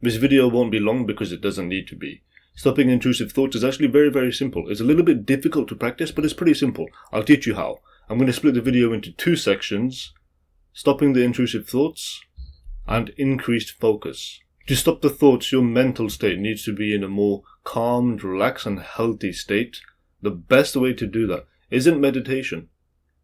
This video won't be long because it doesn't need to be. Stopping intrusive thoughts is actually very, very simple. It's a little bit difficult to practice, but it's pretty simple. I'll teach you how. I'm going to split the video into two sections: stopping the intrusive thoughts and increased focus. To stop the thoughts, your mental state needs to be in a more calmed, relaxed and healthy state. The best way to do that isn't meditation,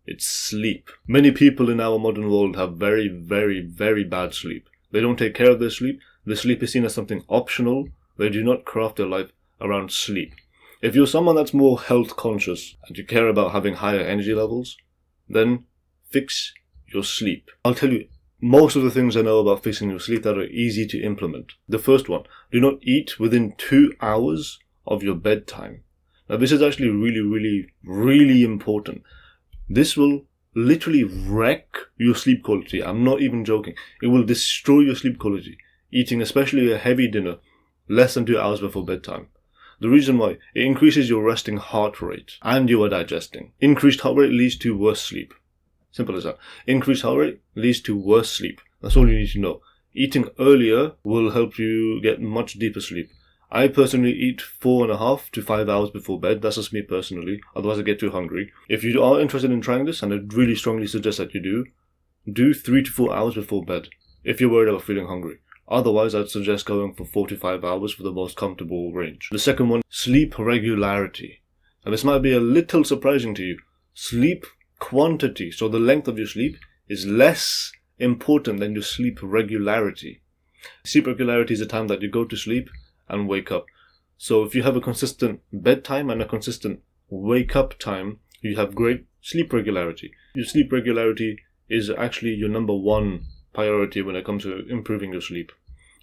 it's sleep. Many people in our modern world have very, very, very bad sleep. They don't take care of their sleep. The sleep is seen as something optional. They do not craft their life around sleep. If you're someone that's more health conscious and you care about having higher energy levels, then fix your sleep. I'll tell you most of the things I know about fixing your sleep that are easy to implement. The first one, do not eat within 2 hours of your bedtime. Now this is actually really, really, really important. This will literally wreck your sleep quality. I'm not even joking. It will destroy your sleep quality. Eating especially a heavy dinner less than 2 hours before bedtime. The reason why, it increases your resting heart rate and you are digesting. Increased heart rate leads to worse sleep. Simple as that. Increased heart rate leads to worse sleep. That's all you need to know. Eating earlier will help you get much deeper sleep. I personally eat 4.5 to 5 hours before bed. That's just me personally. Otherwise I get too hungry. If you are interested in trying this, and I really strongly suggest that you do 3 to 4 hours before bed if you're worried about feeling hungry. Otherwise, I'd suggest going for 4 to 5 hours for the most comfortable range. The second one, sleep regularity. Now this might be a little surprising to you. Sleep quantity, so the length of your sleep, is less important than your sleep regularity. Sleep regularity is the time that you go to sleep and wake up. So if you have a consistent bedtime and a consistent wake up time, you have great sleep regularity. Your sleep regularity is actually your number one priority when it comes to improving your sleep.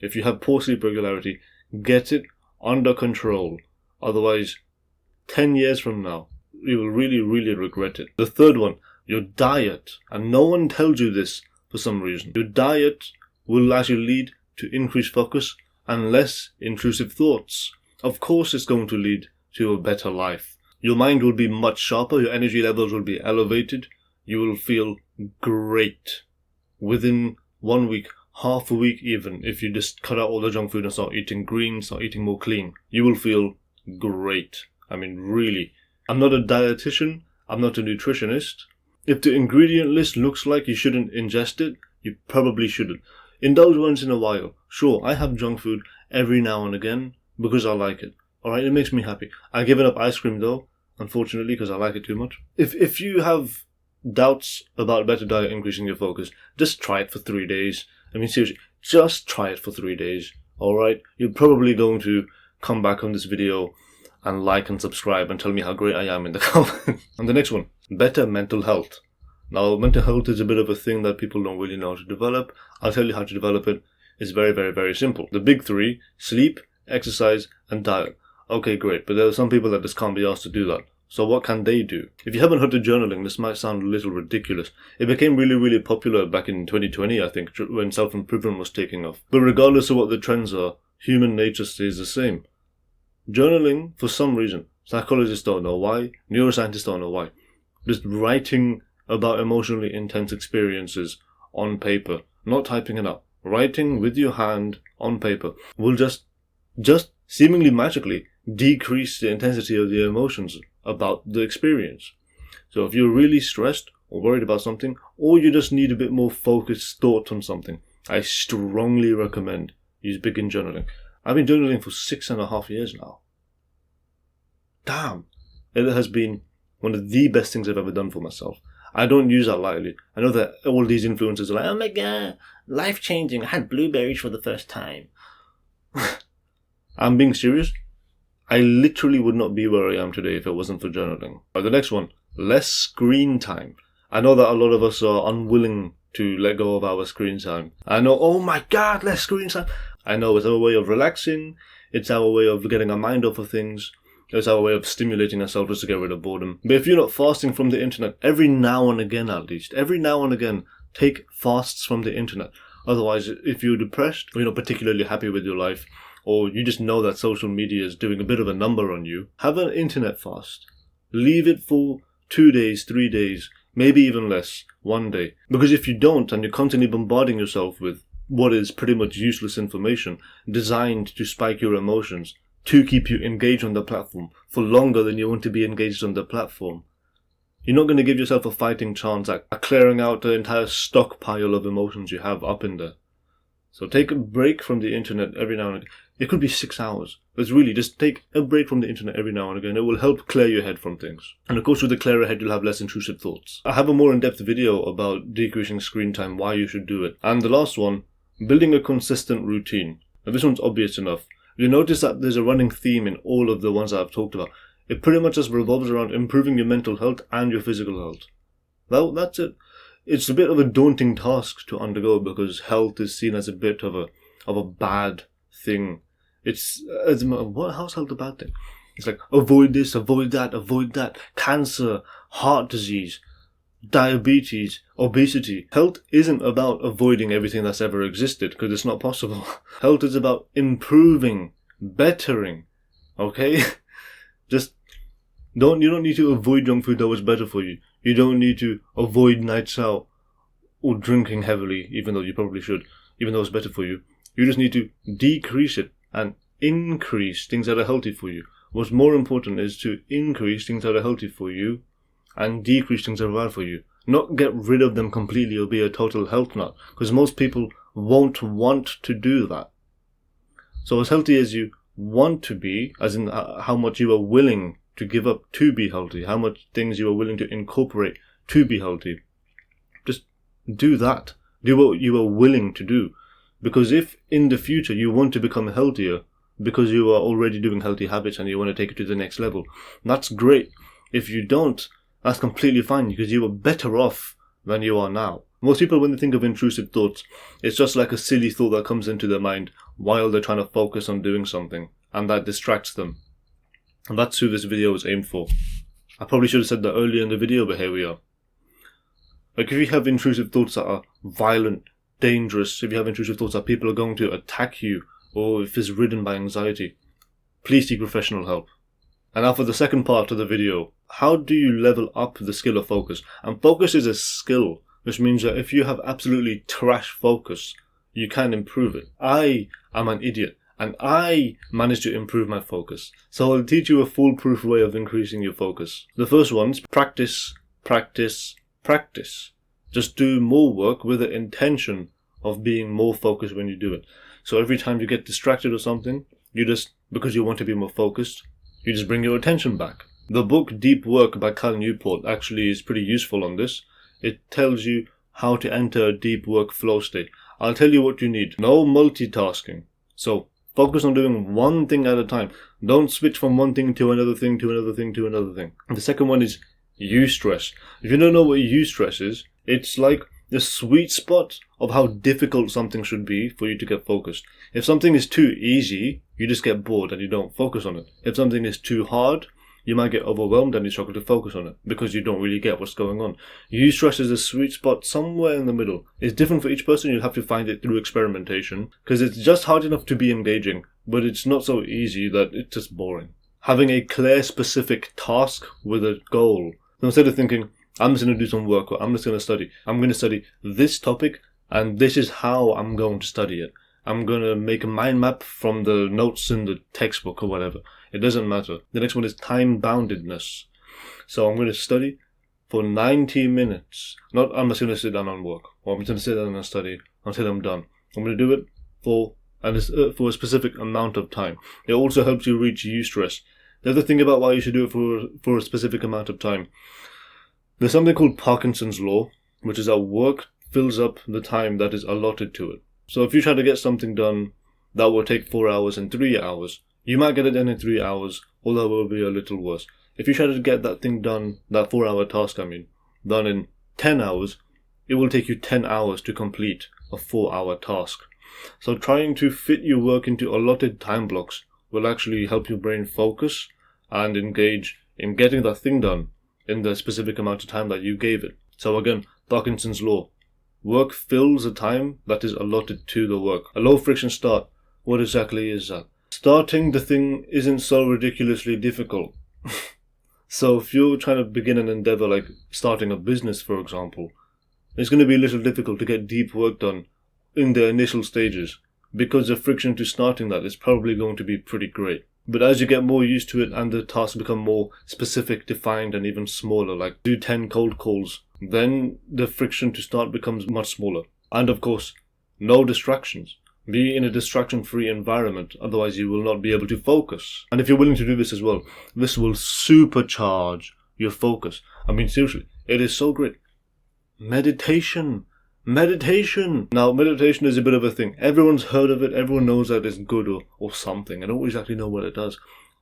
If you have poor sleep regularity, get it under control. Otherwise, 10 years from now, you will really, really regret it. The third one, your diet. And no one tells you this for some reason. Your diet will actually lead to increased focus and less intrusive thoughts. Of course it's going to lead to a better life. Your mind will be much sharper, your energy levels will be elevated, you will feel great. Within 1 week, half a week even, if you just cut out all the junk food and start eating green, start eating more clean, you will feel great. I mean, really. I'm not a dietitian, I'm not a nutritionist. If the ingredient list looks like you shouldn't ingest it, you probably shouldn't. Indulge once in a while. Sure, I have junk food every now and again because I like it. Alright, it makes me happy. I've given up ice cream though, unfortunately, because I like it too much. If you have doubts about a better diet increasing your focus, just try it for 3 days. I mean, seriously, just try it for 3 days. Alright? You're probably going to come back on this video and like and subscribe and tell me how great I am in the comments. And the next one, better mental health. Now, mental health is a bit of a thing that people don't really know how to develop. I'll tell you how to develop it. It's very, very, very simple. The big three: sleep, exercise, and diet. Okay, great, but there are some people that just can't be asked to do that. So what can they do? If you haven't heard of journaling, this might sound a little ridiculous. It became really, really popular back in 2020, I think, when self-improvement was taking off. But regardless of what the trends are, human nature stays the same. Journaling, for some reason, psychologists don't know why, neuroscientists don't know why, just writing about emotionally intense experiences on paper, not typing it out, writing with your hand on paper will just seemingly magically decrease the intensity of the emotions about the experience. So if you're really stressed or worried about something, or you just need a bit more focused thought on something, I strongly recommend you begin journaling. I've been journaling for 6.5 years now. Damn! It has been one of the best things I've ever done for myself. I don't use that lightly. I know that all these influencers are like, oh my god, life-changing, I had blueberries for the first time. I'm being serious. I literally would not be where I am today if it wasn't for journaling. The next one, less screen time. I know that a lot of us are unwilling to let go of our screen time. I know, oh my god, less screen time. I know it's our way of relaxing. It's our way of getting our mind off of things. It's our way of stimulating ourselves just to get rid of boredom. But if you're not fasting from the internet, every now and again at least, every now and again, take fasts from the internet. Otherwise, if you're depressed, or you're not particularly happy with your life, or you just know that social media is doing a bit of a number on you, have an internet fast. Leave it for 2 days, 3 days, maybe even less, 1 day. Because if you don't, and you're constantly bombarding yourself with what is pretty much useless information designed to spike your emotions, to keep you engaged on the platform for longer than you want to be engaged on the platform. You're not going to give yourself a fighting chance at clearing out the entire stockpile of emotions you have up in there. So take a break from the internet every now and again. It could be 6 hours. But really, just take a break from the internet every now and again. It will help clear your head from things. And of course, with the clearer head, you'll have less intrusive thoughts. I have a more in-depth video about decreasing screen time, why you should do it. And the last one, building a consistent routine. Now, this one's obvious enough. You'll notice that there's a running theme in all of the ones that I've talked about. It pretty much just revolves around improving your mental health and your physical health. Well, that's it. It's a bit of a daunting task to undergo because health is seen as a bit of a bad thing. How's health a bad thing? It's like, avoid this, avoid that, cancer, heart disease, diabetes, obesity. Health isn't about avoiding everything that's ever existed, because it's not possible. Health is about improving, bettering, okay? You don't need to avoid junk food that was better for you. You don't need to avoid nights out or drinking heavily, even though you probably should, even though it's better for you. You just need to decrease it and increase things that are healthy for you. What's more important is to increase things that are healthy for you and decrease things that are bad for you. Not get rid of them completely or be a total health nut, because most people won't want to do that. So as healthy as you want to be, as in how much you are willing to give up to be healthy, how much things you are willing to incorporate to be healthy, just do that. Do what you are willing to do. Because if in the future you want to become healthier because you are already doing healthy habits and you want to take it to the next level, that's great. If you don't, that's completely fine, because you are better off than you are now. Most people, when they think of intrusive thoughts, it's just like a silly thought that comes into their mind while they're trying to focus on doing something, and that distracts them. And that's who this video is aimed for. I probably should have said that earlier in the video, but here we are. Like, if you have intrusive thoughts that are violent, dangerous, if you have intrusive thoughts that people are going to attack you, or if it's ridden by anxiety, please seek professional help. And now for the second part of the video, how do you level up the skill of focus? And focus is a skill, which means that if you have absolutely trash focus, you can improve it. I am an idiot, and I managed to improve my focus. So I'll teach you a foolproof way of increasing your focus. The first one's practice, practice, practice. Just do more work with the intention of being more focused when you do it. So every time you get distracted or something, because you want to be more focused, you just bring your attention back. The book Deep Work by Cal Newport actually is pretty useful on this. It tells you how to enter a deep work flow state. I'll tell you what you need. No multitasking. So focus on doing one thing at a time. Don't switch from one thing to another thing to another thing to another thing. And the second one is eustress. If you don't know what eustress is, it's like the sweet spot of how difficult something should be for you to get focused. If something is too easy, you just get bored and you don't focus on it. If something is too hard, you might get overwhelmed and you struggle to focus on it because you don't really get what's going on. Eustress is a sweet spot somewhere in the middle. It's different for each person. You'll have to find it through experimentation, because it's just hard enough to be engaging, but it's not so easy that it's just boring. Having a clear, specific task with a goal. So instead of thinking, I'm just going to do some work, or I'm just going to study. I'm going to study this topic, and this is how I'm going to study it. I'm going to make a mind map from the notes in the textbook or whatever. It doesn't matter. The next one is time-boundedness. So I'm going to study for 90 minutes. I'm just going to sit down and work, or I'm just going to sit down and study until I'm done. I'm going to do it for a specific amount of time. It also helps you reach eustress. The other thing about why you should do it for a specific amount of time, there's something called Parkinson's law, which is that work fills up the time that is allotted to it. So if you try to get something done that will take 4 hours and 3 hours, you might get it done in 3 hours, or that will be a little worse. If you try to get that thing done, that 4-hour task, done in 10 hours, it will take you 10 hours to complete a 4-hour task. So trying to fit your work into allotted time blocks will actually help your brain focus and engage in getting that thing done in the specific amount of time that you gave it. So again, Parkinson's law. Work fills the time that is allotted to the work. A low friction start. What exactly is that? Starting the thing isn't so ridiculously difficult. So if you're trying to begin an endeavor like starting a business, for example, it's going to be a little difficult to get deep work done in the initial stages, because the friction to starting that is probably going to be pretty great. But as you get more used to it and the tasks become more specific, defined, and even smaller, like do 10 cold calls, then the friction to start becomes much smaller. And of course, no distractions. Be in a distraction-free environment, otherwise you will not be able to focus. And if you're willing to do this as well, this will supercharge your focus. I mean, seriously, it is so great. Meditation. Now, meditation is a bit of a thing. Everyone's heard of it. Everyone knows that it's good or something. I don't exactly know what it does.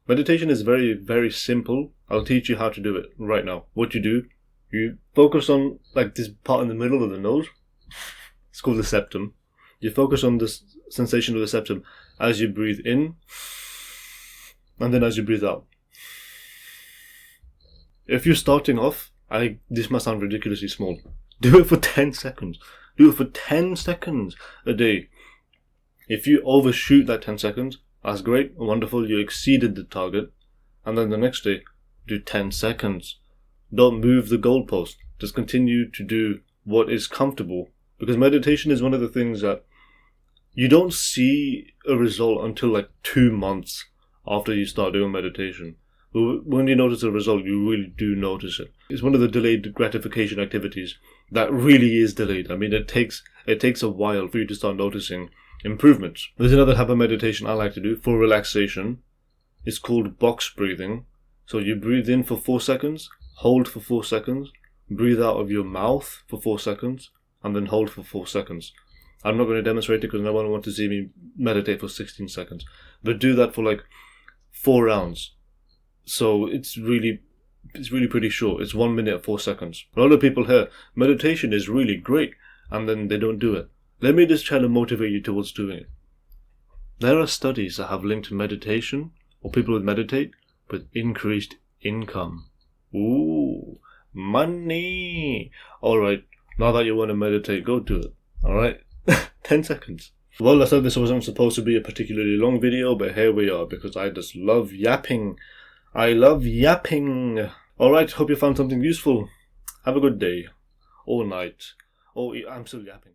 Meditation is very, very simple. I'll teach you how to do it right now. What you do, you focus on like this part in the middle of the nose. It's called the septum. You focus on this sensation of the septum as you breathe in and then as you breathe out. If you're starting off, this must sound ridiculously small. Do it for 10 seconds. Do it for 10 seconds a day. If you overshoot that 10 seconds, that's great, wonderful, you exceeded the target. And then the next day, do 10 seconds. Don't move the goalpost. Just continue to do what is comfortable. Because meditation is one of the things that you don't see a result until like 2 months after you start doing meditation. But when you notice a result, you really do notice it. It's one of the delayed gratification activities that really is delayed. I mean, it takes a while for you to start noticing improvements. There's another type of meditation I like to do for relaxation. It's called box breathing. So you breathe in for 4 seconds, hold for 4 seconds, breathe out of your mouth for 4 seconds, and then hold for 4 seconds. I'm not going to demonstrate it because no one wants to see me meditate for 16 seconds. But do that for like 4 rounds. So it's really pretty short. It's 1 minute, 4 seconds. A lot of people here, meditation is really great, and then they don't do it. Let me just try to motivate you towards doing it. There are studies that have linked meditation, or people who meditate, with increased income. Ooh, money! Alright, now that you want to meditate, go do it. Alright? 10 seconds. Well, I said this wasn't supposed to be a particularly long video, but here we are, because I just love yapping. I love yapping. Alright, hope you found something useful. Have a good day. Or night. Or I'm still yapping.